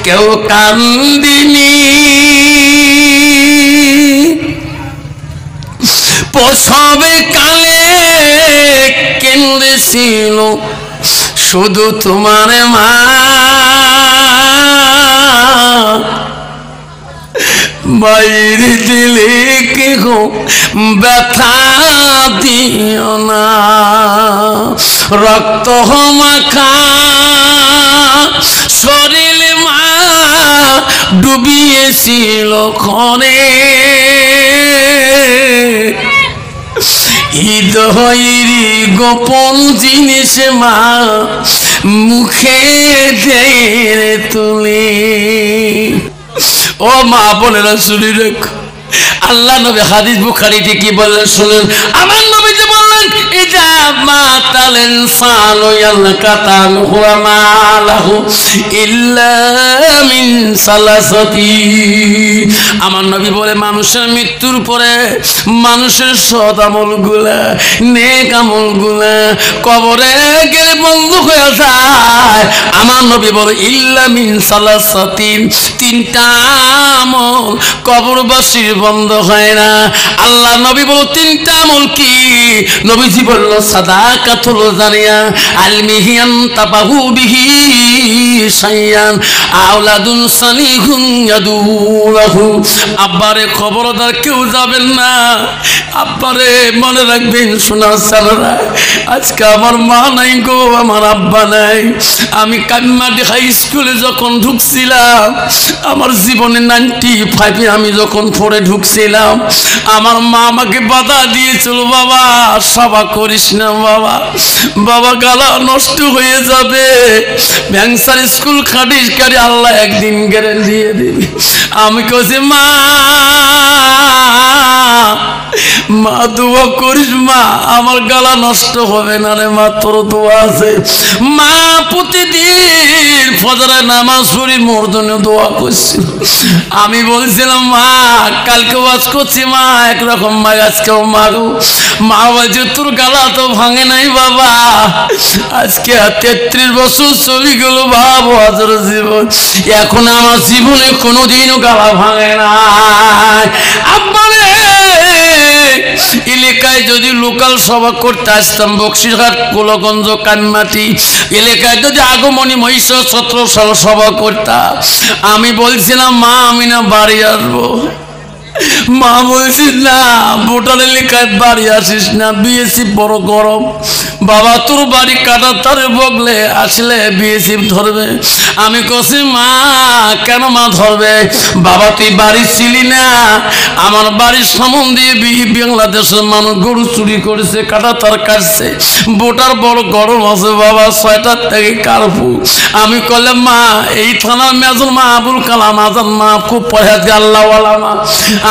কেউ কান্দিনি প্রসবে কালে কেঁদেছিল শুধু তোমার মা মায়ের দিলে কেহ ব্যথা দিও না রক্ত মাখা শরীর মা ডুবিয়েছিল ক্ষণে হৃদয়েরই গোপন জিনিস মা মুখে দিয়ে তুলে ও মা বোনেরা শুনে রাখো আল্লাহ নবী হাদিস বুখারীতে কি বললেন শুনুন আমার নবী যে বললেন ইজা মাতাল ইনসানু ইয়ালকাতান হুয়া মালাহু ইল্লা মিন সালাসাতি আমার নবী বলে মানুষের মৃত্যুর পরে মানুষের সৎ আমলগুলা নেক আমলগুলা কবরে গেলে বন্ধ হয়ে যায় আমার নবী বলে ইল্লা মিন সালাসাতি তিনটা আমল কবরবাসীর বন্ধ হয় না আল্লাহ নবী বল তিনটা আমল কি নবীজি বলল সাদাকাতুল জারিয়া আলমিহিয়ান তাবাহু বিহি শাইয়ান আওলাদুন সালিহুন ইয়াদুলাহু আব্বারে খবরদার কেউ যাবেন না আব্বারে মনে রাখবেন সোনার সালারা আজকে আমার মা নাই গো আমার আব্বা নাই আমি কান্নাডি হাই স্কুলে যখন ঢুকছিলাম আমার জীবনে 95 আমি যখন পড়ে ঢুকছিলাম আমার মা আমাকে বাধা দিয়েছিল বাবা সভা করিস না বাবা বাবা গালা নষ্ট হয়ে যাবে ভ্যাংসার স্কুল খাটিস কারি আল্লাহ একদিন গ্যারেন্টি দিয়ে দিবি আমি কইছি মা মা দোয়া করিস মা আমার গালা নষ্ট হবে না রে মা তোর দোয়া আছে মা প্রতিদিন ফজরের নামাজ পড়ি মোর জন্য দোয়া করছিল আমি বলছিলাম মা কালকে ওয়াজ করছি মা একরকম মা আজকেও মারো মা বলছে তোর গালা তো ভাঙে নাই বাবা আজকে 33 বছর চলে গেল ভাব হাজার জীবন এখন আমার জীবনে কোনোদিনও গালা ভাঙে না আব্বা এলাকায় যদি লোকাল সভা করতে আসতাম বক্সিরহাট কোলগঞ্জ কানমাটি এলাকায় যদি আগমনী মহিষা 17 সাল সভা করতাম আমি বলছিলাম মা আমি না বাড়ি আসবো মা বলছি না ভোটার এলাকায় বাড়ি আসিস না বিএসি বড় গরম বাবা তোর বাড়ি কাটা তারে বগলে আসলে বিএসি ধরবে আমি কছি মা কেন মা ধরবে বাবা তুই বাড়ি ছিলি না আমার বাড়ির সামন দিয়ে বাংলাদেশের মানুষ গরু চুরি করেছে কাটা তার কাটছে ভোটার বড় গরম আছে বাবা 6টার থেকে কারফু আমি কইলাম মা এই থানার মেজর মা আবুল কালাম আজান মা খুব পড়াতে আল্লাহওয়ালা মা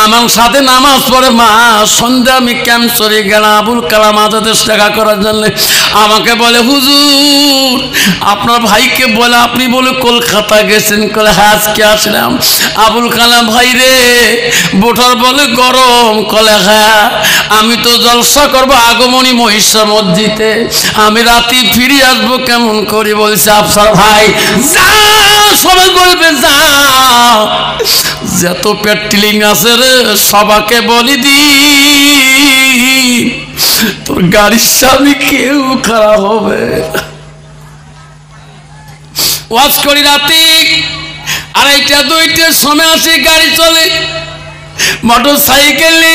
আমার সাথে নামাজ পড়ে মা সন্ধ্যা আমি ক্যাম্প চলে গেলাম আবুল কালাম আজাদের দেখা করার জন্য আমাকে বলে হুজুর আপনার ভাইকে বলে আপনি বলে কলকাতা গেছেন কলে হ্যাঁ আজকে আসলাম আবুল কালাম ভাই রে ভোটার বলে গরম কলে হ্যাঁ আমি তো জলসা করবো আগমনী মহিষা মসজিদে আমি রাতে ফিরে আসবো কেমন করি বলছে আফসার ভাই যা সবাই বলবে যাও যত পেট্রোলিং আছে রে সবাকে বলি দি তোর গাড়ির সামনে কেউ খারাপ হবে ওয়াজ করি রাতে 2:30 সময় আসে গাড়ি চলে মোটর সাইকেলে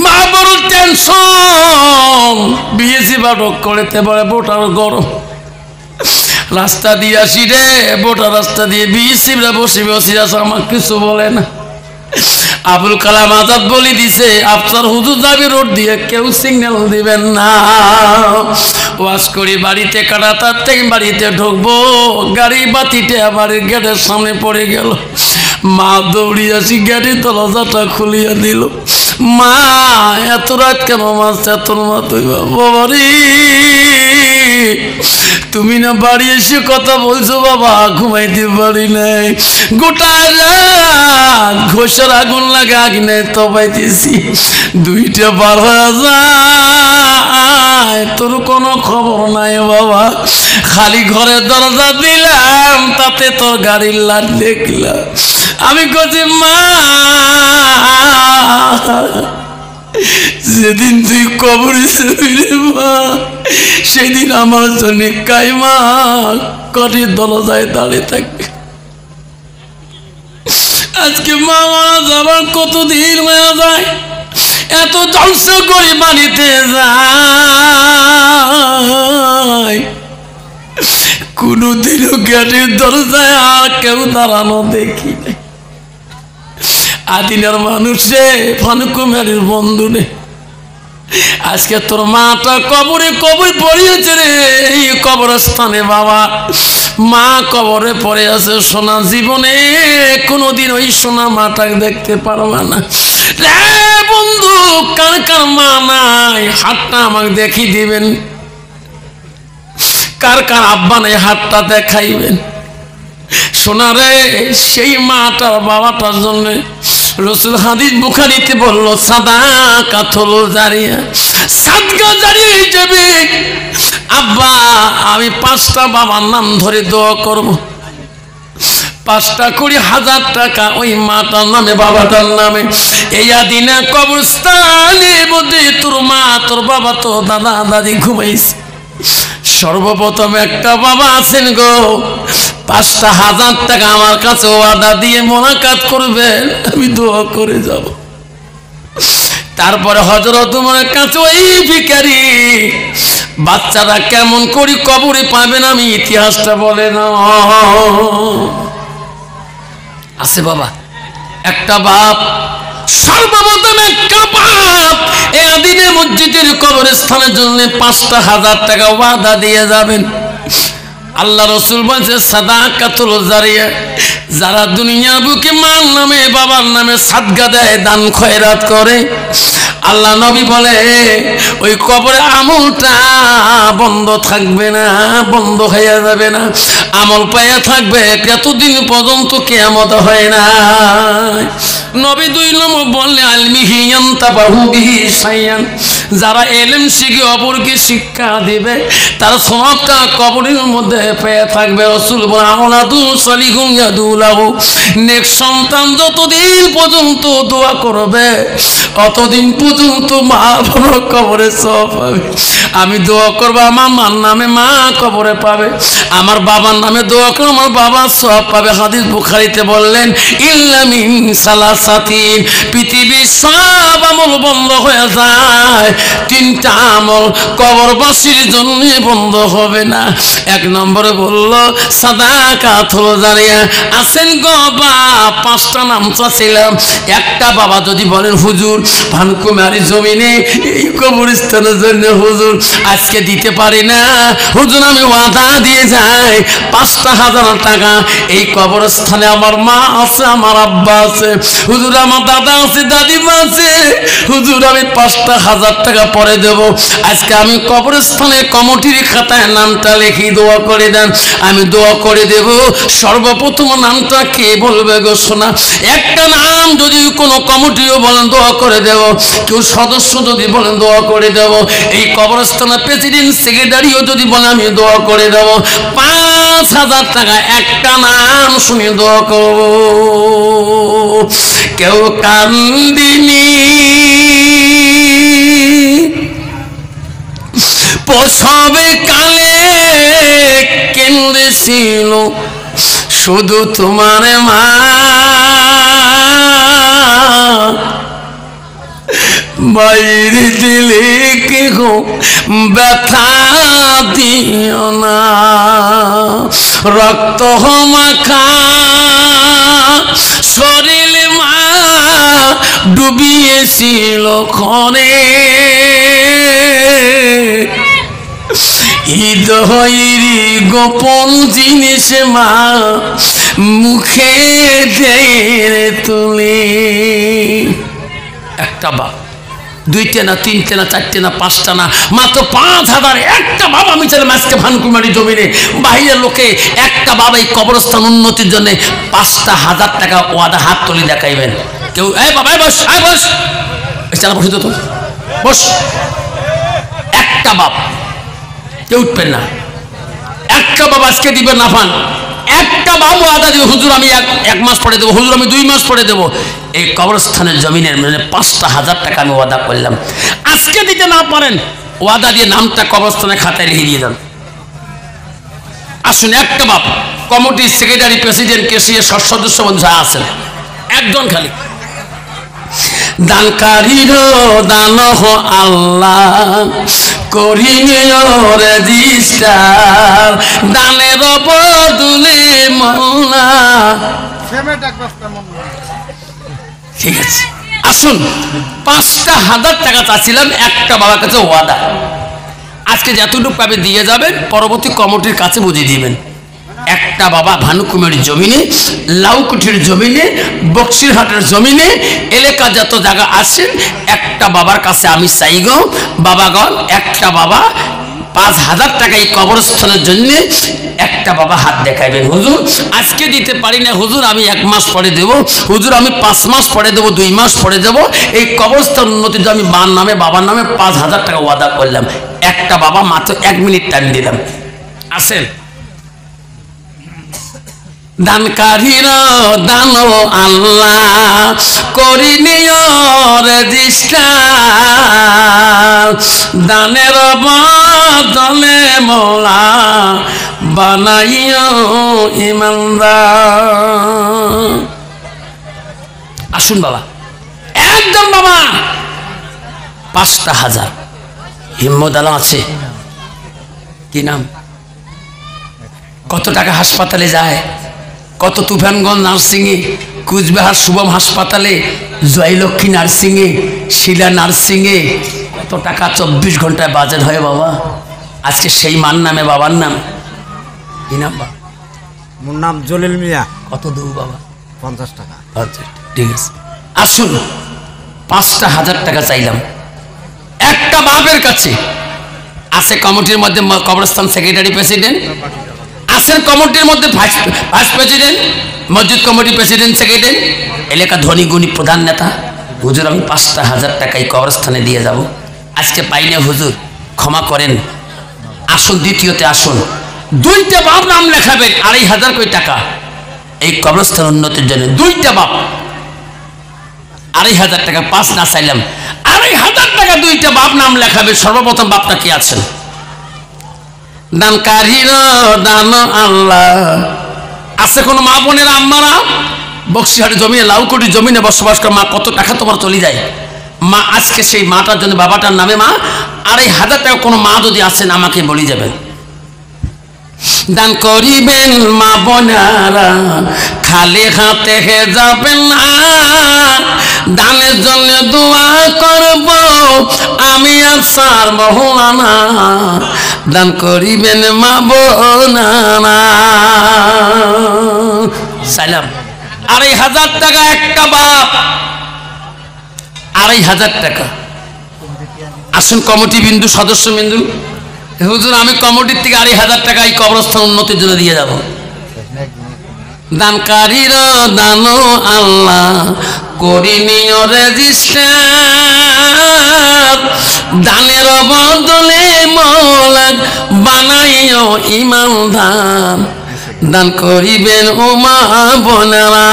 মা বড় টেনশন বিএসি বাটক করতে পারে ভোটার গরম রাস্তা দিয়ে আসি রে ভোটার রাস্তা দিয়ে বিএসিরা বসে বসে আছে আমার কিছু বলে না আবুল কালাম আজাদ বলে দিছে আফসার হুজুর যাবে রোড দিয়ে কেউ সিগন্যাল দিবেন না ওয়াজ করি বাড়িতে কাটাতার থেকে বাড়িতে ঢুকবো গাড়ি বাতিতে আমার গেটের সামনে পড়ে গেল মা দৌড়ি আসি গাড়ির দরজাটা খুলিয়া দিল মা এত রাত কেন মাছ এত মা তুই বাবারি তুমি না বাড়ি এসে কথা বলছো বাবা ঘুমাইতে পারি নাই গোটা রাত ঘষার আগুন লাগে আগুনে তো পাইতেছি 2টা 12 হাজার নাই, তোর কোনো খবর নাই বাবা। খালি ঘরের দরজা দিলাম, তাতে তোর গাড়ির লাট দেখলাম। আমি কইছি মা, যেদিন তুই কবরে যাবি রে মা, সেদিন আমার জন্য কাইমা কটির দরজায় দাঁড়িয়ে থাকবে। আজকে মা মারা যাবার কতদিন হয়ে যায়, এত ধ্বংস করে বাড়িতে যায়, কোনদিনও গেটের দরজায় আর কেউ দাঁড়ানো দেখি নাই। আদিনার মানুষ রে, ফানুকুমারির বন্ধু রে, আজকে তোর মাটা কবরে কবর পড়িয়েছে রে। এই কবরস্থানে বাবা মা কবরে পড়ে আছে, সোনা জীবনে কোনোদিন ওই সোনা মাটাকে দেখতে পারবা না রে বন্ধু। কার কার মা নাই, হাতটা আমাকে দেখিয়ে দিবেন। কার কার আব্বা নাই, হাতটা দেখাইবেন। সোনা রে, সেই মাটার বাবাটার জন্য রসুল হাদিস বুখারীতে বলল, সাদাকাতুল জারিয়া, সাদকা জারিয়া হিসেবে আব্বা আমি 5টা বাবার নাম ধরে দোয়া করব। 5টা 20,000 টাকা ওই মাটার নামে বাবাটার নামে। এই আদিনা কবরস্থানের মধ্যে তোর মা তোর বাবা তো দাদা দাদি ঘুমাইছে। সর্বপ্রথম একটা বাবা আছেন গো, 5,000 টাকা আমার কাছে ওয়াদা দিয়ে মোলাকাত করবেন, আমি দোয়া করে যাব। তারপরে হযরত উমরের কাছে ওই ভিখারি বাচ্চারা কেমন করে কবরে পাবেন আমি ইতিহাসটা বলে না। আছে বাবা, একটা বাপ, সর্বপ্রথম একটা বাপ এই আদিনে মসজিদের কবরস্থানের জন্য 5,000 টাকা ওয়াদা দিয়ে যাবেন। আল্লাহ রসুল বলছে সাদাকাতুল জারিয়া, যারা দুনিয়ার বুকে মার নামে বাবার নামে সাদকা দেয়, দান খয়রাত করে, আল্লাহ নবী বলে ওই কবরে আমলটা বন্ধ থাকবে না, বন্ধ হয়ে যাবে না, আমল পাইয়া থাকবে এতদিন পর্যন্ত কিয়ামত হয় না। নবী 2 নম্বর বললে আলমিহি ইয়ানতাবাহু বিহি শাইয়ান, যারা ইলম শিখে অপরকে শিক্ষা দিবে তার সওয়াবটা কবরের মধ্যে পেয়ে থাকবে। রাসূল বলেন আওলাদু সালিহুন ইয়াদুলাহু, নেক সন্তান যতদিন পর্যন্ত দোয়া করবে অতদিন পর্যন্ত মা বাবা কবরে সওয়াব পাবে। আমি দোয়া করব আমার মার নামে মা কবরে পাবে, আমার বাবার নামে দোয়া করব আমার বাবা সওয়াব পাবে। হাদিস বুখারীতে বললেন ইল্লা মিন সালাসাতিন, পৃথিবীর সব আমল বন্ধ হয়ে যায়, 3টা আমল কবরবাসীর জন্য বন্ধ হবে না। 1 নম্বরে বলল সাদাকাতুল জারিয়া। আছেন গো বাপ, 5টা নাম চাচ্ছিলাম। একটা বাবা যদি বলেন হুজুর ভানুকুমারী জমিনে এই কবরস্থানের জন্য হুজুর আজকে দিতে পারি না, হুজুর আমি ওয়াদা দিয়ে যাই 5,000 টাকা এই কবরস্থানে আমার মা আছে, আমার আব্বা আছে, হুজুর আমার দাদা আছে, দাদিমা আছে, হুজুর আমি 5,000 টাকা পরে দেব। আজকে আমি কবরস্থানে কমিটির খাতায় নামটা লিখে দোয়া করে দেন, আমি দোয়া করে দেব। সর্বপ্রথম নামটা কে বলবে গো সোনা? একটা নাম যদি কোনো কমিটিও বলেন দোয়া করে দেব, কেউ সদস্য যদি বলেন দোয়া করে দেব, এই কবরস্থানের প্রেসিডেন্ট সেক্রেটারিও যদি বলে আমি দোয়া করে দেব। 5,000 টাকা একটা নাম শুনে দোয়া করব। কেউ কান্দিনি প্রসবে কালে কেঁদেছিল শুধু তোমার মা, মায়ের দিলে কেহ ব্যথা দিও না, রক্ত মাখা শরীর মা ডুবিয়েছিল ক্ষণে, হৃদয়েরই গোপন জিনিস মা মুখে দেয় তুলে। একটা বাপ, 2টে না 3টে না 4টে না 5টা না, মাত্র 5,000 একটা বাবা মিছিলে মাঝকে ভানুকুমারী জমিনে বাইরের লোকে একটা বাবা এই কবরস্থান উন্নতির জন্য 5,000 টাকা ওয়াদা হাত তুলে দেখাইবেন। কেউ এই বাবা বস, বস চালা বসে তো বস। একটা বাপ, কেউ উঠবেন না। একটা বাপ আজকে দিবেন না পান, একটা বাপ ওয়াদা দিবে, হুজুর আমি এক মাস পরে দেবো, হুজুর আমি 2 মাস পরে দেবো। এই কবরস্থানের জমিনের মানে 5,000 টাকা আমি ওয়াদা করলাম, আজকে দিতে না পারেন ওয়াদা দিয়ে নামটা কবরস্থানের খাতায় লিখে দিয়ে দেন। আসুন একটা বাপ, কমিটির সেক্রেটারি, প্রেসিডেন্ট, কেসিয়ার, সদস্য বন্ধু আছেন, একজন খালি। দানকারীর দান আল্লাহ করিও রেজিস্টার, দানের বদলে মওলা। ঠিক আছে, আসুন 5,000 টাকা চাচ্ছিলাম একটা বাবার কাছে ওয়াদা, আজকে যতটুকু পাবে দিয়ে যাবেন, পরবর্তী কমিটির কাছে বুঝিয়ে দিবেন। একটা বাবা ভানুকুমারীর জমিনে, লাউকুঠির জমিনে, বক্সিরহাটের জমিনে, এলাকা যত জায়গা আছেন, একটা বাবার কাছে আমি চাই গো বাবাগণ, একটা বাবা 5,000 টাকা এই কবরস্থানের জন্য একটা বাবা হাত দেখাইবেন। হুজুর আজকে দিতে পারি না, হুজুর আমি 1 মাস পরে দেব, হুজুর আমি 5 মাস পরে দেবো, 2 মাস পরে দেবো। এই কবরস্থান উন্নতির জন্য আমি মার নামে বাবার নামে 5,000 টাকা ওয়াদা করলাম। একটা বাবা মাত্র 1 মিনিট টাইম দিলাম। আসেন, দানকারীর দান আল্লাহ করিও রেজিস্টার, দানের বদলে মওলা বানাইও ইমানদার। আসুন বাবা, একদম বাবা 5,000 হিম্মত আলা আছে, কি নাম, কত টাকা হাসপাতালে যায়, কত তুফানগঞ্জ নার্সিংয়ে, কুচবিহার শুভম হাসপাতালে, জয়লক্ষ্মী নার্সিংয়ে, শিলা নার্সিংয়ে কত টাকা 24 ঘন্টায় বাজেট হয় বাবা। আজকে সেই মার নামে বাবার নাম, কি নাম বাবা? মোর নাম জলিল মিয়া। কত দেবো বাবা? 50 টাকা। আচ্ছা ঠিক আছে, আসুন 5,000 টাকা চাইলাম একটা বাপের কাছে। আছে কমিটির মধ্যে কবরস্থান সেক্রেটারি, প্রেসিডেন্ট আছেন, কমিটির মধ্যে ভাইস প্রেসিডেন্ট, মসজিদ কমিটি প্রেসিডেন্ট, সেক্রেটারি, এলাকা ধনী গুণী প্রধান নেতা। হুজুর আমি 5,000 টাকা এই কবরস্থানে দিয়ে যাব, আজকে পাই না হুজুর, ক্ষমা করেন। আসুন দ্বিতীয়তে আসুন, 2টা বাপ নাম লেখাবেন, 2,500 করে টাকা এই কবরস্থান উন্নতির জন্য। 2টা বাপ 2,500 টাকা, 5 না চাইলাম, 2,500 টাকা 2টা বাপ নাম লেখাবে। সর্বপ্রথম বাপটা কি আছেন? দানকারীর দান আল্লাহ। আছে কোনো মা বোনের আম্মারা বক্সিহাটের জমিনে, লাউকুটির জমিনে বসবাস করে, মা কত টাকা তোমার চলে যায় মা, আজকে সেই মাটার জন্য বাবাটার নামে মা 2,500 টাকা কোনো মা যদি আছেন আমাকে বলি যাবেন। দান করিবেন মা বোনেরা, খালি হাতে যাবেন না, দানের জন্য দোয়া করব আমি আসার মহলানা। দান করিবেন মা বোনেরা। সালাম 2,500 টাকা একটা বাপ, 2,500 টাকা। আসুন কমিটি বিন্দু, সদস্য বিন্দু, হুজুর আমি কমিটির থেকে 2,500 টাকা এই কবরস্থান উন্নতির জন্য দিয়ে যাব। দানকারীর দান আল্লাহ করিও রেজিস্টার, দানের বদলে মওলা বানাইও ইমানদার। দান করিবেন ও মা বোনেরা।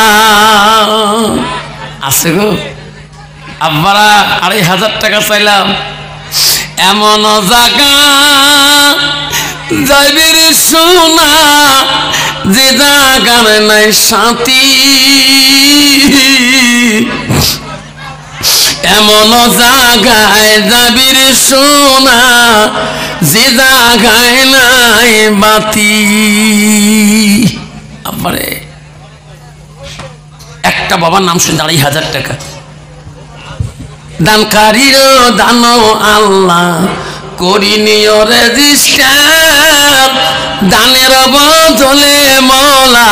আছে গো আব্বারা, 2,500 টাকা চাইলাম। এমন জায়গা যাইবির সোনা, যে জায়গার নাই শান্তি, এমন জায়গায় যাবির সোনা, যে জায়গায় নাই বাতি। আবারে একটা বাবার নাম শুনে 2,500 টাকা। দানকারীর দান আল্লাহ করিও রেজিস্টার, দানের বদলে মওলা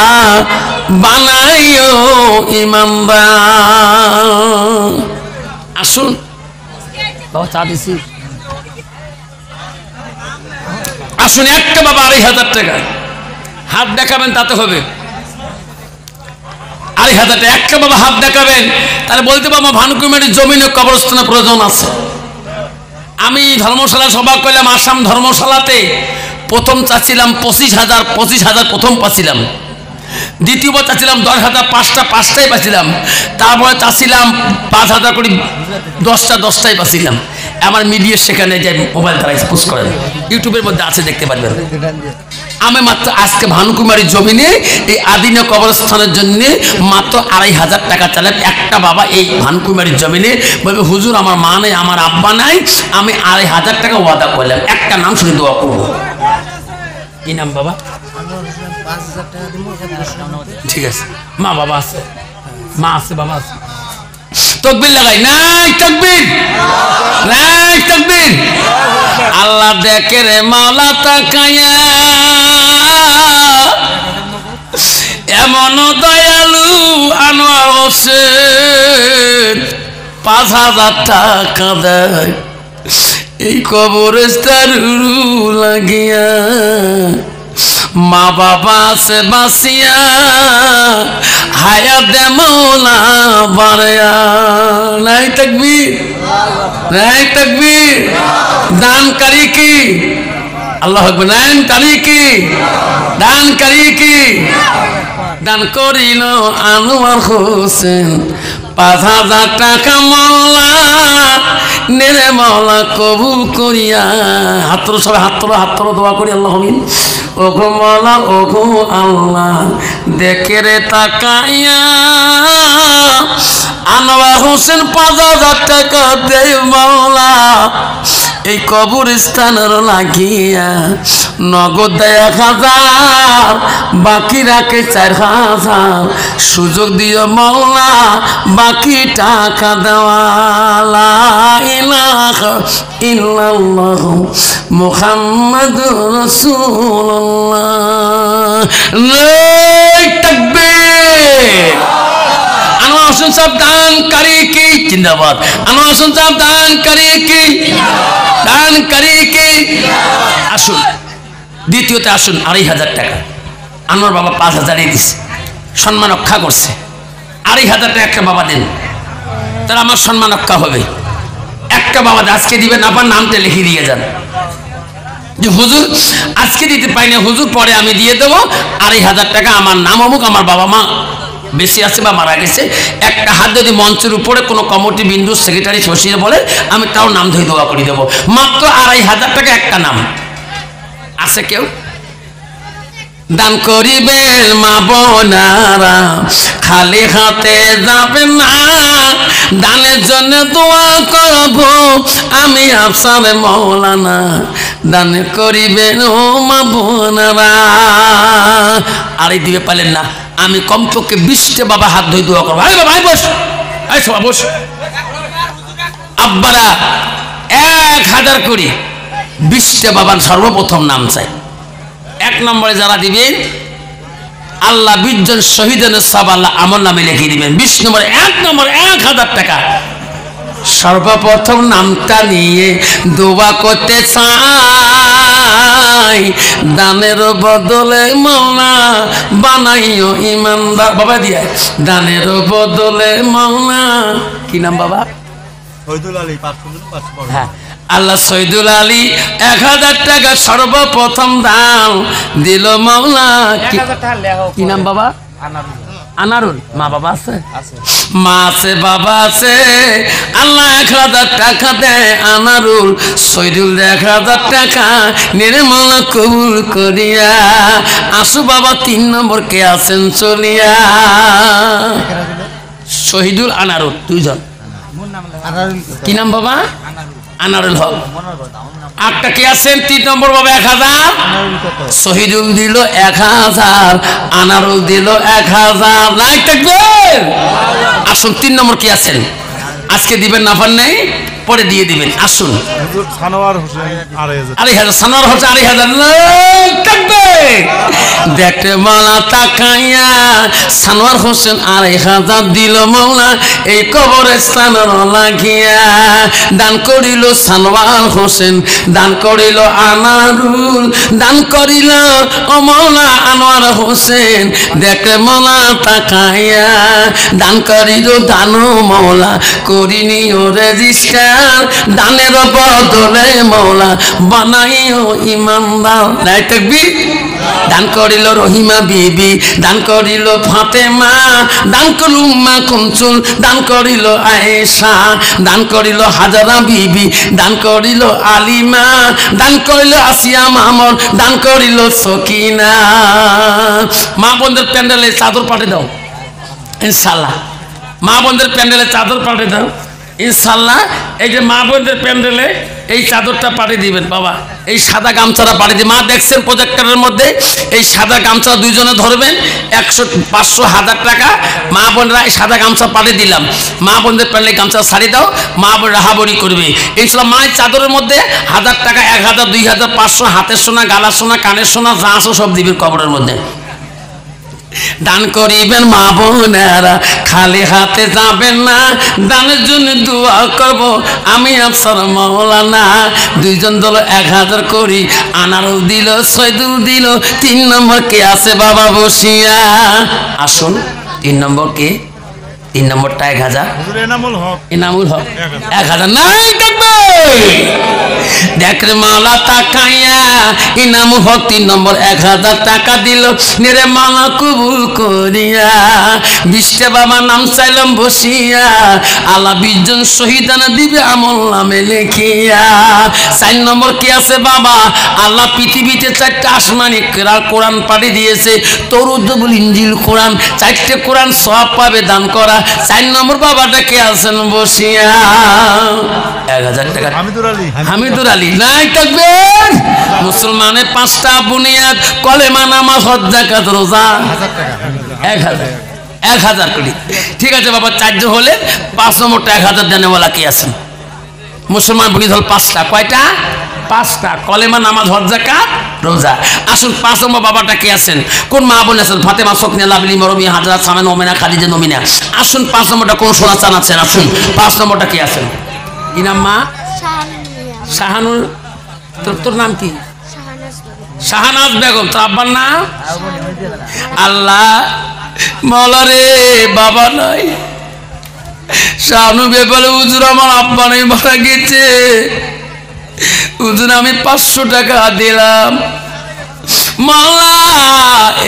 বানাইও ইমানদার। আসুন বাবা চা দিছি, আসুন একটা বাবা 2,500 টাকা হাত দেখাবেন, তাতে হবে 2,500 টাকা একটা বাবা হাত দেখাবেন, তাহলে বলতে পারবো ভানুকুমারীর জমিনে কবরস্থানের প্রয়োজন আছে। আমি ধর্মশালা সভা করলাম আসাম ধর্মশালাতে, প্রথম চাচ্ছিলাম 25,000 প্রথম পাচ্ছিলাম, দ্বিতীয়বার চাচ্ছিলাম 10,000, পাঁচটাই পাচ্ছিলাম, তারপরে চাচ্ছিলাম 5,000 করে 10টাই পাচ্ছিলাম। আমার মিডিয়া সেখানে যে মোবাইল দ্বারা পোস্ট করেন, ইউটিউবের মধ্যে আছে, দেখতে পারবেন। আমি মাত্র আজকে ভানুকুমারীর জমিনে এই আদিনা কবরস্থানের জন্য মাত্র 2,500 টাকা চালাম। একটা বাবা এই ভানুকুমারীর জমিনে বলবে হুজুর আমার মা নেই, আমার আব্বা নাই, আমি 2,500 টাকা ওয়াদা করলাম, একটা নাম শুনে দোয়া করবো। কি নাম বাবা? ঠিক আছে, মা বাবা আছে, মা আছে, বাবা আছে। তকবীর লাগাই, নাই তকবীর, নাই তকবীর। আল্লাহ দেখে রে মাওলা তাকায়া, এমন দয়ালু আনোয়ার হোসেন 5,000 টাকা দেয় এই কবরস্থান লাগিয়া। মা বাবা আছে বাসিয়া, হায়াত দে মৌলা বাড়িয়া। নাই তাকবীর, নাই তাকবীর। দানকারী কি? আল্লাহু আকবার। দানকারী কি? দানকারী কি? দান করিল আনোয়ার হোসেন 5,000 টাকা মৌলা নেরে মৌলা কবুল করিয়া। হাতর সবাই হাতর দোয়া করি। আল্লাহ আমিন। ওগো মৌলা, ওগো আল্লাহ দেখে রে তাকাইয়া, আনোয়ার হোসেন 5,000 টাকা দেয় মৌলা এই কবরস্থানের লাগিয়া। নগদ দেয় 1,000, বাকি রাখে 4,000। সুযোগ দিও মৌলা বাকি টাকা দেওয়া। লা ইলাহা ইল্লাল্লাহ মুহাম্মাদুর রাসূলুল্লাহ। তাকবীর। আনোয়ার হোসেন সাহেব দানকারী কি? জিন্দাবাদ। আনোয়ার হোসেন সাহেব দানকারী কি? দানকারী কি? আসুন দ্বিতীয়তে আসুন। 2,500 টাকা আনোয়ার বাবা 5,000 দিছে, সম্মান রক্ষা করছে। 2,500 টাকা একটা বাবা দেন, তাহলে আমার সম্মান রক্ষা হবে। একটা বাবা আজকে দিবেন, আপনার নামটা লিখে দিয়ে যান যে হুজুর আজকে দিতে পাই না, হুজুর পরে আমি দিয়ে দেবো। 2,500 টাকা আমার নাম অমুক, আমার বাবা মা বেশি আছে বা মারা গেছে। একটা হাত যদি মঞ্চের উপরে কোনো কমিটি বিন্দু সেক্রেটারি বসিয়ে বলে, আমি তাও নাম ধরে দোয়া করে দেবো। মাত্র 2,500 টাকা একটা নাম। আছে কেউ? দান করিবেন মা বোনারা, খালি হাতে যাবে না। দানের জন্য দোয়া করব আমি আফসার মৌলানা। দান করিবেন ও মা বোনারা। আর এই দিবে পারলেন না, আমি কমপক্ষে 20টা বাবা হাত ধরে দোয়া করবো। আরে বাবা বস, এই সবাই বস। আব্বারা 1,000 করে 20টা বাবার সর্বপ্রথম নাম চাই। 1 নম্বরে যারা দিবেন আল্লাহ 20 জন শহীদের সব আল্লাহ আমার নামে লিখে দিবেন। 20 নম্বরে 1,000 টাকা। সর্বপ্রথম নামটা নিয়ে দোয়া করতে চাই, দানের বদলে মৌলা বানাইও ইমানদার। বাবা দিয়া দানের বদলে মৌলা। কি নাম বাবা? শহীদুল আলী। হ্যাঁ, আল্লাহ শহীদুল আলী 1,000 টাকা সর্বপ্রথম দান দিল মৌলা। কি নাম বাবা? আনারুল। মা বাবা আছে? মা আছে, বাবা আছে। আল্লাহ 1,000 টাকা দেয় আনারুল, শহীদুল 1,000 টাকা নির্মলা কবুল করিয়া। আসু বাবা 3 নম্বর কে আছেন চলিয়া? শহীদুল আনারুল 2 জন। কি নাম বাবা? আনারুল হক। আটটা কে আছেন? 3 নম্বর বাবা 1,000। শহীদুল দিল 1,000, আনারুল দিল 1,000। লাইক থাকবেন। আসুন 3 নম্বর কি আছেন? আজকে দিবেন না, পান নেই, পরে দিয়ে দিবেন। আসুন। সানোয়ার হোসেন 2,500। 2,500। সানোয়ার হোসেন 2,500। থাকবে দেখতে মালা তাকাইয়া। সানোয়ার হোসেন 2,500 দিল মৌলা এই কবরস্থান লাগিয়া। দান করিল সানোয়ার হোসেন, দান করিল আনারুল, দান করিল ও মৌলা আনোয়ার হোসেন। দেখতে মালা তাকাইয়া দান করিল দানো মৌলা, করিনি ও রেজিস্টার। ইমানদার দানের বদলে মওলা বানাইও ইমানদার নাই তাকবীর দান করিল রহিমা বিবি দান করিল ফাতেমা দান করিল উম্মা কুলসুম দান করিল আয়েশা দান করিল হাজারা বিবি দান করিল আলিমা দান করিল আসিয়া মামর দান করিল সকিনা মা বোনদের প্যান্ডেলে চাদর পাঠিয়ে দাও ইনশাআল্লাহ মা বোনদের প্যান্ডেলে চাদর পাঠিয়ে দাও ইনশাআল্লাহ এই যে মা বোনদের প্যান্ডেলে এই চাদরটা পাঠিয়ে দিবেন বাবা এই সাদা গামছাটা পাঠিয়ে দিই মা দেখছেন প্রজেক্টরের মধ্যে এই সাদা গামছা দুইজনে ধরবেন 100 500 1000 টাকা মা বোনরা এই সাদা গামছা পাঠিয়ে দিলাম মা বোনদের প্যান্ডেলে গামছা সারি দাও মা বোন রাহাবরি করবে ইনশাআল্লাহ মায়ের চাদরের মধ্যে 1000 টাকা 1000 2000 500 হাতের সোনা গালার সোনা কানের সোনা যা আছে সব দিবেন কবরের মধ্যে দান করিবেন মা বোনেরা খালি হাতে যাবেন না দানের জন্য দোয়া করব আমি আফসার মাওলানা দুইজন দল 1000 করি আনারুল দিল সৈদুল দিল 3 নম্বর কে আছে বাবা বসিয়া আসুন 3 নম্বর কে 3 নম্বরটা 1000 হুজুর এনামুল হক 1000 নাই দেখবে দেখ রে মাওলা তাকাইয়া ইনামুল হক 3 নম্বর 1000 টাকা দিল নেরে মাওলা কবুল করিয়া 20টা বাবা নাম চাইলাম বসিয়া আল্লাহ 20 জন শহীদানা দিবে আমল নামে লিখিয়া 4 নম্বর কি আছে বাবা আল্লাহ পৃথিবীতে 4টা আসমানি কোরআন পাঠিয়ে দিয়েছে তৌরাত ইনজিল কোরআন 4টে কোরআন সওয়াব পাবে দান করা 4 নম্বর বাবাটা কে আছেন বসিয়া 1000 টাকা হামিদুর আলী নাই থাকবেন মুসলমানের 5টা বুনিয়াদ কলেমা নামাজ হজ যাকাত রোজা 1000 কোটি ঠিক আছে বাবা 4 জন হলে 5 নম্বরটা 1000 দেনেওয়ালা কি আছেন মুসলমান বুনিয়াদ হল 5টা কয়টা 5টা কলেমা নামাজ হজ যাকাত রোজা আসুন 5 নম্বর বাবাটা কে আছেন কোন মা বোন আছেন ফাতেমা সুকনিয়া লাবলি মরমি হাজরা সামেন ওমেনা খাদিজা নমিনা আসুন 5 নম্বরটা কোন সোনা চান আছেন আসুন 5 নম্বরটা কে আছেন কি নাম মা শাহানুর তোর নাম কি শাহানাজ বেগম তোর আব্বার নাম আল্লাহ মাওলা রে বাবা নাই শাহানু বেবলে হুজুর আমার আব্বা নাই মারা গেছে হুজুর আমি 500 টাকা দিলাম মাওলা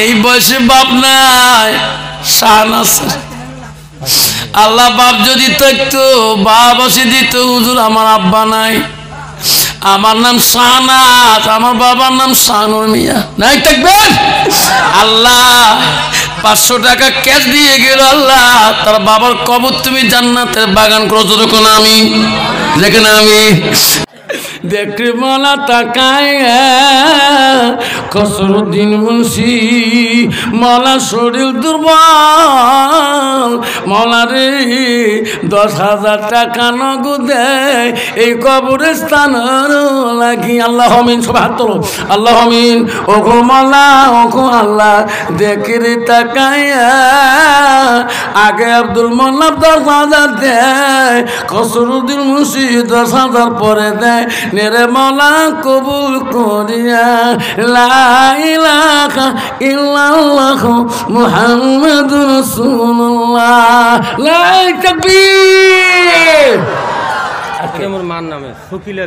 এই বয়সে বাপ নাই শাহানাজ আল্লাহ বাপ যদি থাকতো বাপ বসে দিত হুজুর আমার আব্বা নাই আমার নাম শাহনাজ আমার বাবার নাম শাহনুর মিয়া নাই থাকবেন আল্লাহ 500 টাকা ক্যাশ দিয়ে গেল আল্লাহ তার বাবার কবর তুমি জান্নাতের বাগান করো যতক্ষণ আমি যেখানে আমি দেখতে মালা তাকায় খসরুদ্দিন মুন্সি মালা শরীর দুর্বল মালা রে 10,000 টাকা নগদ দেয় এই কবরস্থান লাগি আল্লাহ আমিন সবাই হাত তোলো আল্লাহ আমিন ওগো মালা ওগো আল্লাহ দেখে রে তাকায় আগে আব্দুল মোল্লাব 10,000 দেয় খসরুদ্দিন মুন্সি 10,000 পরে দেয় নেরে মাওলা কবুল করিয়া লা ইলাহা ইল্লাল্লাহ মুহাম্মাদুর রাসূলুল্লাহ লা তাকবীর আমার মান নামে শকিলা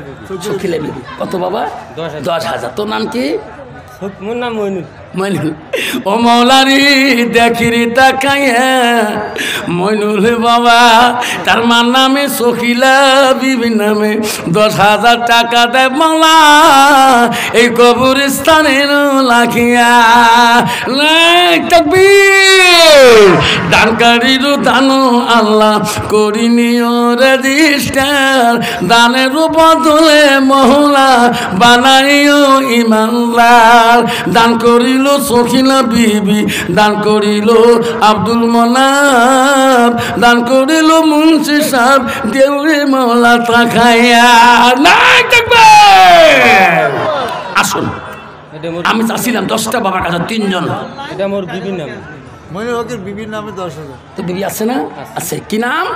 বিবি কত বাবা 10,000 তোর নাম কি মোর নাম মইনুল ও মৌলারি দেখিরি তাকাইয়া মইনুল বাবা তার মার নামে শকিলা বিবি নামে 10,000 টাকা দেয় মাওলা এই কবরস্থানের লাখিয়া তাকবীর দানকারীর দান আল্লাহ করিনিও রেজিস্টার দানের বদলে মহলা বানাইও ইমানদার দান করিল শকিলা বিবি দান করিল আব্দুল মনাব দান করিল মুন্সি সাহেব দেউরে মাওলা তাকাইয়া নাই থাকবে আসুন আমি চাচ্ছিলাম 10টা বাবার কাছে 3 জন এটা মোর বিবির নাম মইনুল হকের বিবির নামে 10,000। তো বিবি আছে না? আছে। কি নাম?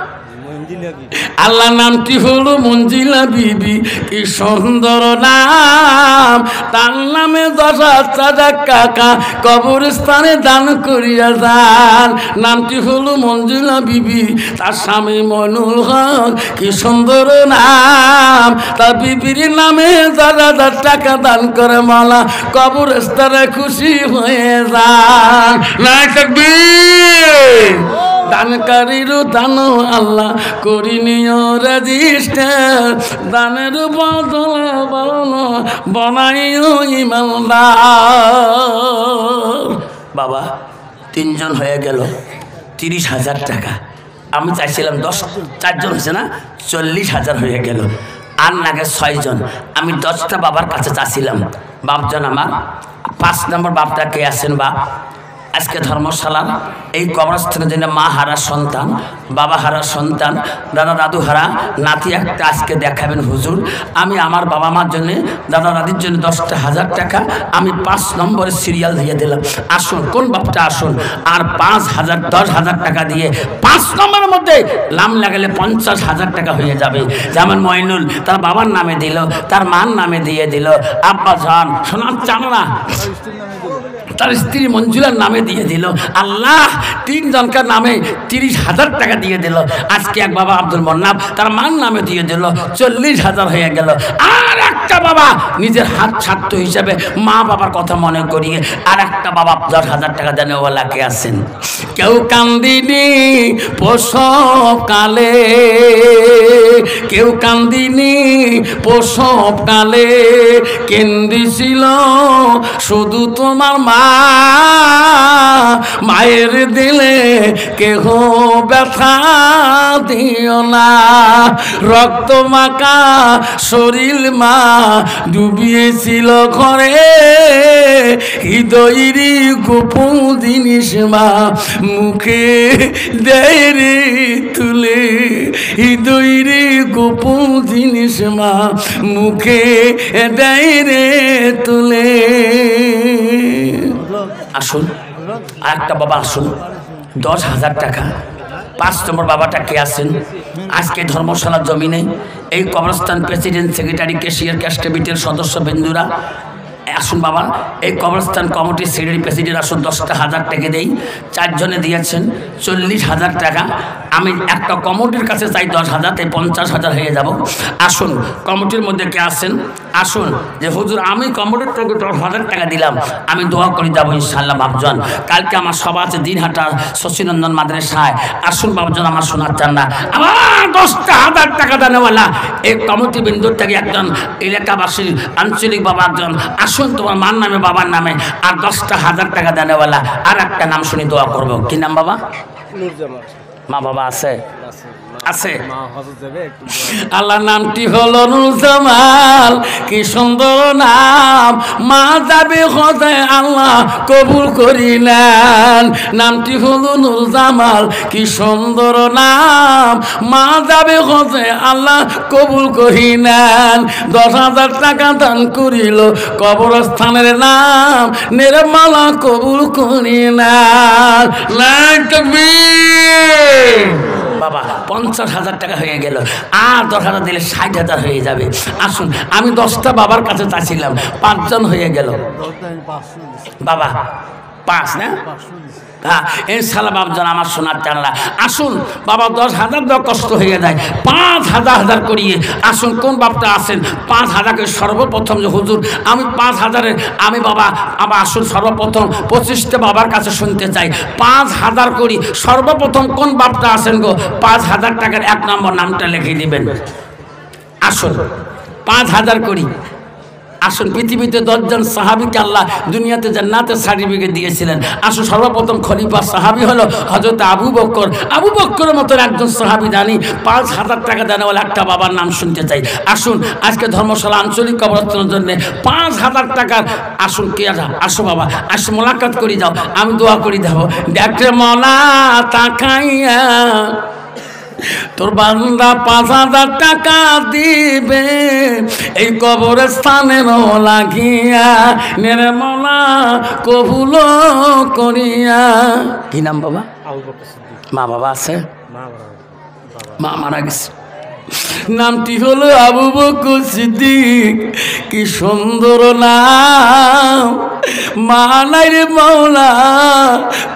আল্লাহ নামটি হলো মঞ্জিলা বিবি, কি সুন্দর নাম। তার নামে 10,000 টাকা কবরস্থানে দান করিয়া যান। নামটি হলো মঞ্জিলা বিবি, তার স্বামী মইনুল হক, কি সুন্দর নাম। তার বিবির নামে 10,000 টাকা দান করে মালা কবরস্থানে খুশি হয়ে যান। নাই তাকবীর। দানকারীরও দান আল্লাহ করিনিও রেজিস্টার, দানের বদলে বানাইও ইমানদার। বাবা 3 জন হয়ে গেল, 30,000 টাকা। আমি চাইছিলাম 4 জন হয়েছে না, 40,000 হয়ে গেল। আর নাগে 6 জন। আমি 10টা বাবার কাছে চাচ্ছিলাম। বাপজন আমার 5 নম্বর বাপটা কে আছেন? বাপ আজকে ধর্মশালার এই কবরস্থানের জন্য মা হারা সন্তান, বাবা হারা সন্তান, দাদা দাদু হারা নাতি একটা আজকে দেখাবেন হুজুর। আমি আমার বাবা মার জন্য, দাদা দাদির জন্য 10,000 টাকা আমি 5 নম্বরের সিরিয়াল দিয়ে দিলাম। আসুন, কোন বাপটা আসুন। আর 5,000 10,000 টাকা দিয়ে 5 নম্বরের মধ্যে নাম লাগালে 50,000 টাকা হয়ে যাবে। যেমন মইনুল তার বাবার নামে দিল, তার মার নামে দিয়ে দিল। আব্বা জান শোনার চামড়া তার স্ত্রী মঞ্জুলার নামে দিয়ে দিল। আল্লাহ 3 জনকার নামে 30,000 টাকা দিয়ে দিল। আজকে এক বাবা আব্দুল মন্নাব তার মার নামে দিয়ে দিল, 40,000 হয়ে গেল। আর একটা বাবা নিজের হাত ছাত্র হিসাবে মা বাবার কথা মনে করিয়ে আর একটা বাবা 10,000 টাকা দেন। ওলাকে আছেন। কেউ কান্দিনি প্রসব কালে, কেউ কান্দিনি প্রসব কালে, কেন্দিছিল শুধু তোমার মা। মায়ের দিলে কেহ ব্যথা দিও না, রক্ত মাখা শরীর মা ডুবিয়েছিল ঘরে, হৃদয়েরই গোপন জিনিস মা মুখে দেয় রে তুলে, হৃদয়েরই গোপন জিনিস মা মুখে দেয় রে তুলে। আসুন আর একটা বাবা আসুন, 10,000 টাকা। 5 নম্বর বাবাটা কে আছেন? আজকে ধর্মশালার জমিনে এই কবরস্থান প্রেসিডেন্ট, সেক্রেটারি, ক্যাশিয়ার, ক্যাশ ক্যাবিনেটের সদস্য বিন্দুরা আসুন। বাবা এই কবরস্থান কমিটির সেক্রেটারি প্রেসিডেন্ট আসুন। 10,000 টাকা দেই। 4 জনে দিয়েছেন 40,000 টাকা। আমি একটা কমিটির কাছে চাই 10,000, তাই 50,000 হয়ে যাব। আসুন কমিটির মধ্যে কে আসেন? আসুন। যে হুজুর আমি কমিটির থেকে 10,000 টাকা দিলাম, আমি দোয়া করে যাবো ইনশাআল্লাহ। বাপজন কালকে আমার সভা আছে দিনহাটা শশীনন্দন মাদ্রাসায়। আসুন বাপজন, আমার শোনার চান না। আমার 10,000 টাকা দেওয়ালা এই কমিটি বিন্দুর থেকে একজন এলাকাবাসী আঞ্চলিক বাবা একজন আসুন, তোমার মার নামে বাবার নামে আর 10,000 টাকা দেওয়ালা। আর একটা নাম শুনি দোয়া করবো। কি নাম বাবা? মা বাবা আছে? আছে। আল্লাহ নামটি হলো নুর জামাল, কি সুন্দর নাম। মা যাবে খোঁজায় আল্লাহ কবুল করি নেন। নামটি হলো নুর জামাল, কি সুন্দর নাম। মা যাবে খোঁজায় আল্লাহ কবুল করি নেন। 10,000 টাকা দান করিল কবরস্থানের নাম, নির্মলা কবুল করি নেন। বাবা 50,000 টাকা হয়ে গেল। আর 10,000 দিলে 60,000 হয়ে যাবে। আসুন আমি 10টা বাবার কাছে চাচ্ছিলাম, 5 জন হয়ে গেল। বাবা 5 না? হ্যাঁ ইনশাআল্লাহ বাপজন আমার শোনার চানলা। আসুন বাবা 10,000 দেওয়া কষ্ট হয়ে যায়, 5,000 করিয়ে আসুন। কোন বাপটা আসেন? 5,000কে সর্বপ্রথম যে হুজুর আমি 5,000-এর আমি বাবা আবার আসুন সর্বপ্রথম 25টা বাবার কাছে শুনতে চাই। 5,000 করি সর্বপ্রথম কোন বাপটা আসেন গো? 5,000 টাকার 1 নম্বর নামটা লিখে দিবেন। আসুন 5,000 করি। আসুন পৃথিবীতে 10 জন সাহাবীকে আল্লাহ দুনিয়াতে জান্নাতের সার্টিফিকেট দিয়েছিলেন। আসুন সর্বপ্রথম খলিফা সাহাবী হলো হযরত আবু বকর। আবু বকরের মতো একজন সাহাবী জানি 5,000 টাকা দেওয়ালা একটা বাবার নাম শুনতে চাই। আসুন আজকে ধর্মশালা আঞ্চলিক কবরস্থানের জন্য 5,000 টাকার আসুন কে আসো বাবা, আসো মোলাকাত করি যাও, আমি দোয়া করি দেবো। দেখে মনা তাকাইয়া তোর বান্দা 5,000 টাকা দিবে এই কবরস্থানের লাগিয়া নেরে মৌলা কবুল করিয়া। কি নাম বাবা? মা বাবা আছে? মা মারা গেছে। নামটি হলো আবু বকর সিদ্দিক। কি সুন্দর নাম, মা নাই রে মাওলা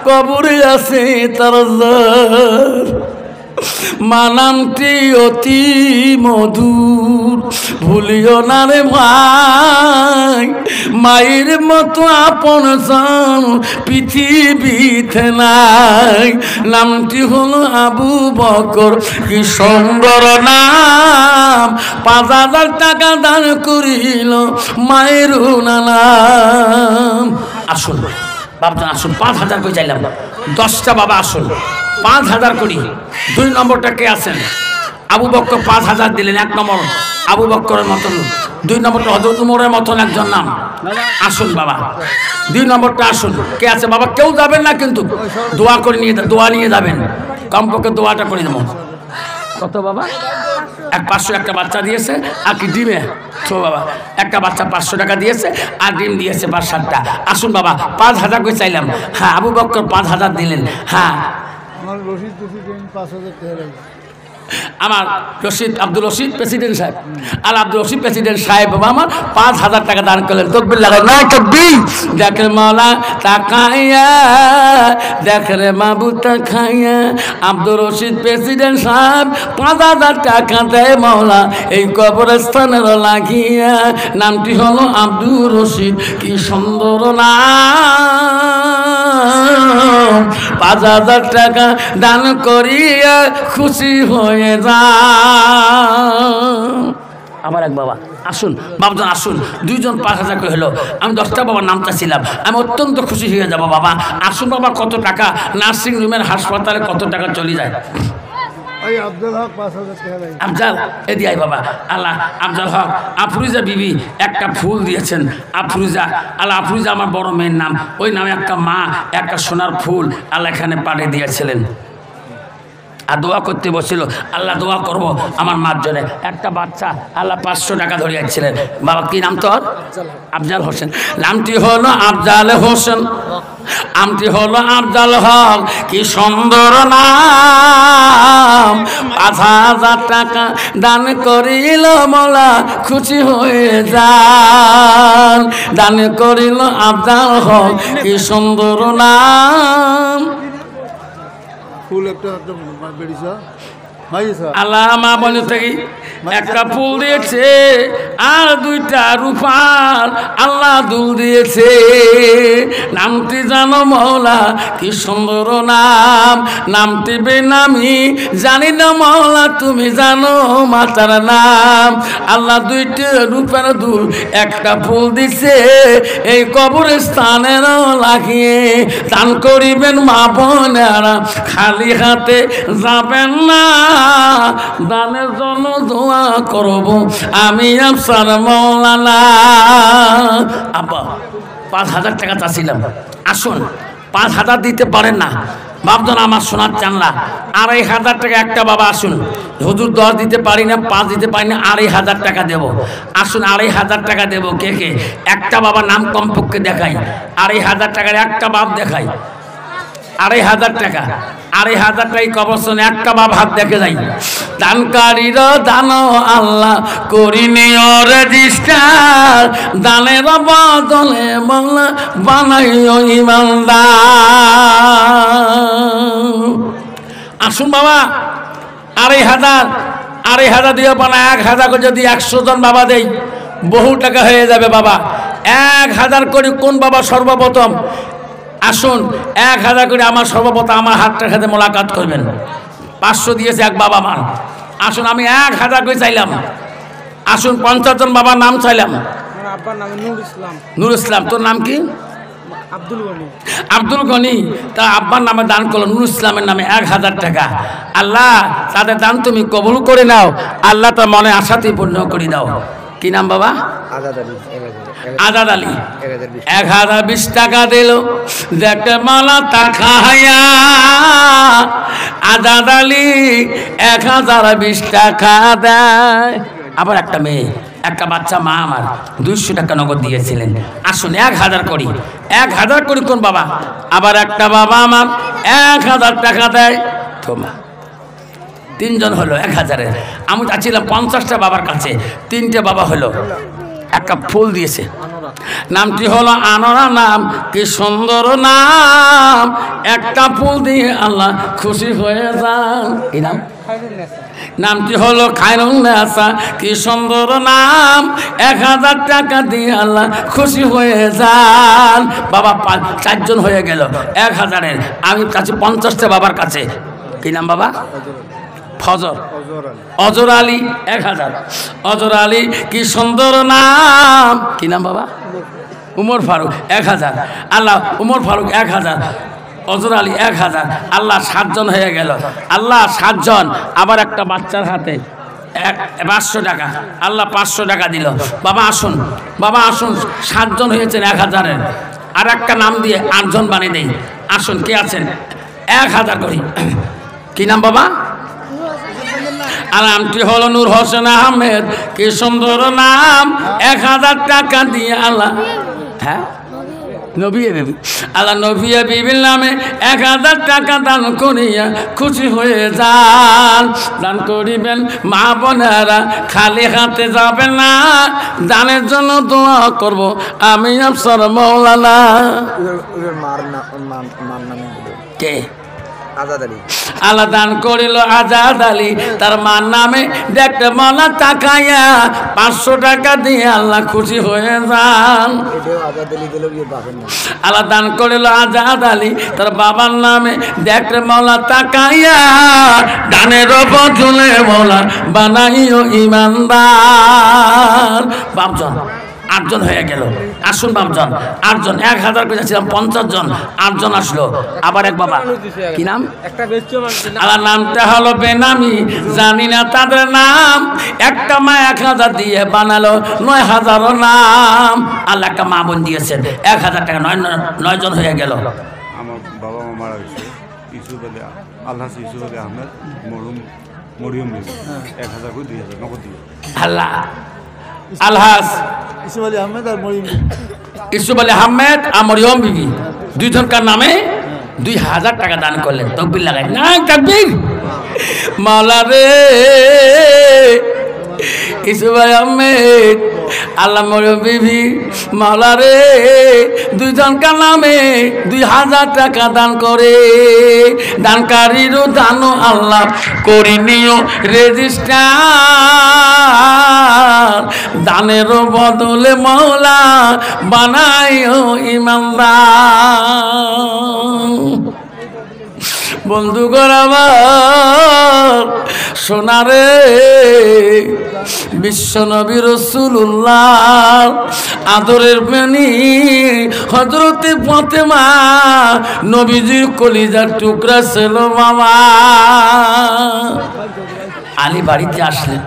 কবরে আছে তার জার। মা নামটি অতি মধুর, ভুলিও না রে ভাই, মায়ের মতো আপন জন পৃথিবীতে নাই। নামটি হলো আবু বকর। কি সুন্দর নাম, 5,000 টাকা দান করিল মায়ের নাম। আসুন বাবজান আসুন, 5,000 করে চাইলাম, 10টা বাবা আসুন, 5,000 করি। 2 নম্বরটা কে আছেন? আবু বকর 5,000 দিলেন, 1 নম্বর আবু বকরের মতন। 2 নম্বরটা হযরত উমরের মতন একজন নাম। আসুন বাবা 2 নম্বরটা আসুন। কে আছে বাবা? কেউ যাবেন না কিন্তু দোয়া করে নিয়ে, দোয়া নিয়ে যাবেন, কমপক্ষে দোয়াটা করে দেবো। কত বাবা? 500 একটা বাচ্চা দিয়েছে আর কি ডিমে তো বাবা একটা বাচ্চা 500 টাকা দিয়েছে আর ডিম দিয়েছে 5-7টা। আসুন বাবা 5,000 করে চাইলাম। হ্যাঁ আবু বকর 5,000 দিলেন। হ্যাঁ আমার রশিদ প্রেসিডেন্ট 5,000 টাকা লাগে। আমার রশিদ আব্দুল রশিদ প্রেসিডেন্ট সাহেব, আর আব্দুল রশিদ প্রেসিডেন্ট সাহেব বাবা আমার 5,000 টাকা দান করলেন। তকবীর লাগাই না তকবীর। দেখ রে মাওলা তাকাইয়া, দেখ রে মাবুদ তাকাইয়া, আব্দুল রশিদ প্রেসিডেন্ট সাহেব 5,000 টাকা দেয় মাওলা এই কবরস্থানের লাগিয়া। নামটি হলো আব্দুল রশিদ। কি সুন্দর নাম, 5,000 টাকা দান করিয়া খুশি হয়ে যা। আমার এক বাবা আসুন, বাবজান আসুন, 2 জন 5,000 করে হলো। আমি 10টা বাবার নামটা ছিলাম, আমি অত্যন্ত খুশি হয়ে যাব বাবা। আসুন বাবা, কত টাকা নার্সিং রুমের হাসপাতালে কত টাকা চলে যায়। আফজাল হক 5,000 টাকা লাগে। আফজাল এদি আই বাবা আল্লাহ, আফজাল হক আফরুজা বিবি একটা ফুল দিয়েছেন। আফরুজা আল্লাহ, আফরুজা আমার বড় মেয়ের নাম, ওই নামে একটা মা একটা সোনার ফুল আল্লাহ এখানে পাঠিয়ে দিয়েছিলেন। আর দোয়া করতে বসছিল, আল্লাহ দোয়া করব আমার মার জন্য। একটা বাচ্চা আল্লাহ 500 টাকা ধরিয়েছিলেন। বাবা কি নাম তোর? আফজাল হোসেন। নামটি হলো আফজাল হোসেন, নামটি হলো আফজাল হক। কি সুন্দর নাম, 5,000 টাকা দান করিল মোলা খুশি হয়ে যান। দান করিল আফজাল হক। কি সুন্দর নাম। ফুল একটা বেরিয়েছে মাইছে আল্লাহ মা বলে থাকি একটা ফুল দিয়েছে আর 2টা রূপার আল্লাহ দুল দিয়েছে। নামটি জানো মওলা কি সুন্দর নাম, নামটি বেনামি জানি না মওলা তুমি জানো মাতার নাম। আল্লাহ 2টা রূপার দুল একটা ফুল দিছে এই কবরস্থানের লাগিয়ে। দান করিবেন মা বোনেরা, খালি হাতে যাবেন না, দানের জন্য দোয়া করব আমি আফসার মৌলানা। আব্বা 5,000 টাকা চাচ্ছিলাম, আসুন 5,000 দিতে পারেন না বাপজন আমার সোনার চানলা। 2,500 টাকা একটা বাবা আসুন, হুজুর 10 দিতে পারি না, 5 দিতে পারি না, 2,500 টাকা দেবো। আসুন 2,500 টাকা দেবো। কে কে? একটা বাবা নাম কমপক্ষে দেখাই, 2,500 টাকার একটা বাপ দেখাই। 2,500 টাকা, 2,500 টাকা কবরস্থানে একটা বাপ হাত দেখে যাই। দানকারীর দান আল্লাহ করিনি রেজিস্টার, দানের বদলে বাংলা বানাইও ইমানদার। আসুন বাবা 2,500 দিয়ে বানা 1,000 করে যদি 100 জন বাবা দেই বহু টাকা হয়ে যাবে বাবা। 1,000 করে কোন বাবা সর্বপ্রথম আসুন 1,000 করে আমার সর্বপ্রথম আমার হাতটার সাথে মোলাকাত করবেন। 500 দিয়েছে এক বাবা আমার। আসুন আমি 1,000 করে চাইলাম। আসুন 50 জন বাবার নাম চাইলাম। আব্বার নাম নূর ইসলাম। নূর ইসলাম। তোর নাম কি? আব্দুল গনি। আব্দুল গনি। তা আব্বার নামে দান করলো নূর ইসলামের নামে 1,000 টাকা। আল্লাহ তাদের দান তুমি কবুল করে নাও, আল্লাহ তার মনে আশাতেই পূর্ণ করে দাও। কি নাম বাবা? আজাদ আলী। 1,020 টাকা দিল। দেখে মালা তাকায়া আজাদ আলী 1020 টাকা দেয়। আবার একটা মেয়ে, একটা বাচ্চা মা আমার 200 টাকা নগদ দিয়েছিলেন। আসুন 1000 করি, 1000 করি কোন বাবা? আবার একটা বাবা আমার 1000 টাকা দেয়। তোমা 3 জন হলো 1000-এর। আমি যাচ্ছিলাম 50টা বাবার কাছে, 3টে বাবা হলো, একটা ফুল দিয়েছে, নামটি হলো আনোরা। নাম কি সুন্দর নাম, একটা ফুল দিয়ে আল্লাহ খুশি হয়ে যান। এই নাম, নামটি হলো খায়রুন্নেসা, কি সুন্দর নাম, 1000 টাকা দিয়ে আল্লাহ খুশি হয়ে যান। বাবা 4 জন হয়ে গেল 1000-এর। আমি কাছে 50টা বাবার কাছে। কি নাম বাবা? ফজর, অজর আলী 1000। অজর আলী কি সুন্দর নাম, কি নাম বাবা? উমর ফারুক 1000। আল্লাহ উমর ফারুক 1000, অজর আলী 1000। আল্লাহ 7 জন হয়ে গেল। আল্লাহ 7 জন। আবার একটা বাচ্চার হাতে 500 টাকা, আল্লাহ 500 টাকা দিল। বাবা আসুন, বাবা আসুন, 7 জন হয়েছেন 1000-এর। আর একটা নাম দিয়ে 8 জন বানিয়ে দেই। আসুন, কে আছেন? 1000 করি। কি নাম বাবা? আর নামটি হলো নূর হোসেন আহমেদ, কি সুন্দর নাম, 1000 টাকা দিয়ে আল্লাহ, হ্যাঁ নবিয়া বিবি, আল্লাহ নবিয়া বিবির নামে 1000 টাকা দান করিয়া খুশি হয়ে যান। দান করিবেন মা বোনেরা, খালি হাতে যাবেন না। দানের জন্য দোয়া করব আমি আফসার মৌলানা। কে? আজাদ আলী। আল্লাহ দান করিল আজাদ আলী, তার মার নামে দেখতে মলা টাকাইয়া 500 টাকা দিয়ে আল্লাহ খুশি হয়ে যান। আল্লাহ দান করিল আজাদ আলী, তার বাবার নামে দেখতে মলা টাকাইয়া দানের বদলে মলা বানাইও ইমানদার। বাপজন 8 জন হয়ে গেল। আসুন বাপজন 8 জন, 1000 করে যাচ্ছিলাম 50 জন, 8 জন আসলো। আবার এক বাবা, কি নাম? আল্লাহ নামটা হলো বেনামি, জানি না তাদের নাম। একটা মা 1000 দিয়ে বানালো 9000 নাম। আল্লাহ একটা মা বোন দিয়েছেন 1000 টাকা, 9 জন হয়ে গেল। আমার বাবা মা মারা গেছে, ইউসুফ আলী, আল্লাহ ইউসুফ আলী আহমেদ, মরিয়ম বিবি 1000 করে 2000 নগদ দিয়ে। আল্লাহ আলহাস ইউসুফ আলী আহমেদ আর মরিয়ম, ইউসুফ আলী আহমেদ আর মরিয়ম বিবি 2 জনকার নামে 2000 টাকা দান করলেন। তকবীর লাগাই না, তাকবীর। মাওলা রে, ইউসুফ আলী আহমেদ, আল্লাহ মরিয়ম বিবি, মাওলা রে 2 জনকার নামে 2000 টাকা দান করে। দানকারীরও দানো আল্লাহ করি নিও রেজিস্টার। দানের বদলে মৌলা বানাইও ইমানদার। বন্ধুগণ আমার সোনারে, বিশ্বনবী রাসূলুল্লাহ আদরের বেনি হযরতে ফাতেমা নবীজির কলিজার টুকরা ছিল বাবা। আলী বাড়িতে আসলেন,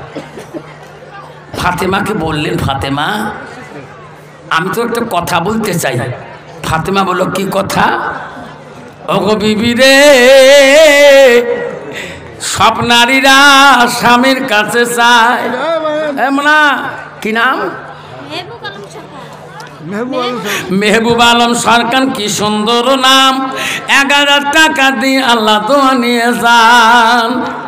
ফাতেমাকে বললেন, ফাতেমা আমি তো একটা কথা বলতে চাই। ফাতেমা বলল, কি কথা? ওগো বিবি রে, সব নারীরা স্বামীর কাছে চায়। না, কি নাম? মেহবুব আলম সরকার, কি সুন্দর নাম, 1000 টাকা দিয়ে আল্লাহ তো নিয়ে যান।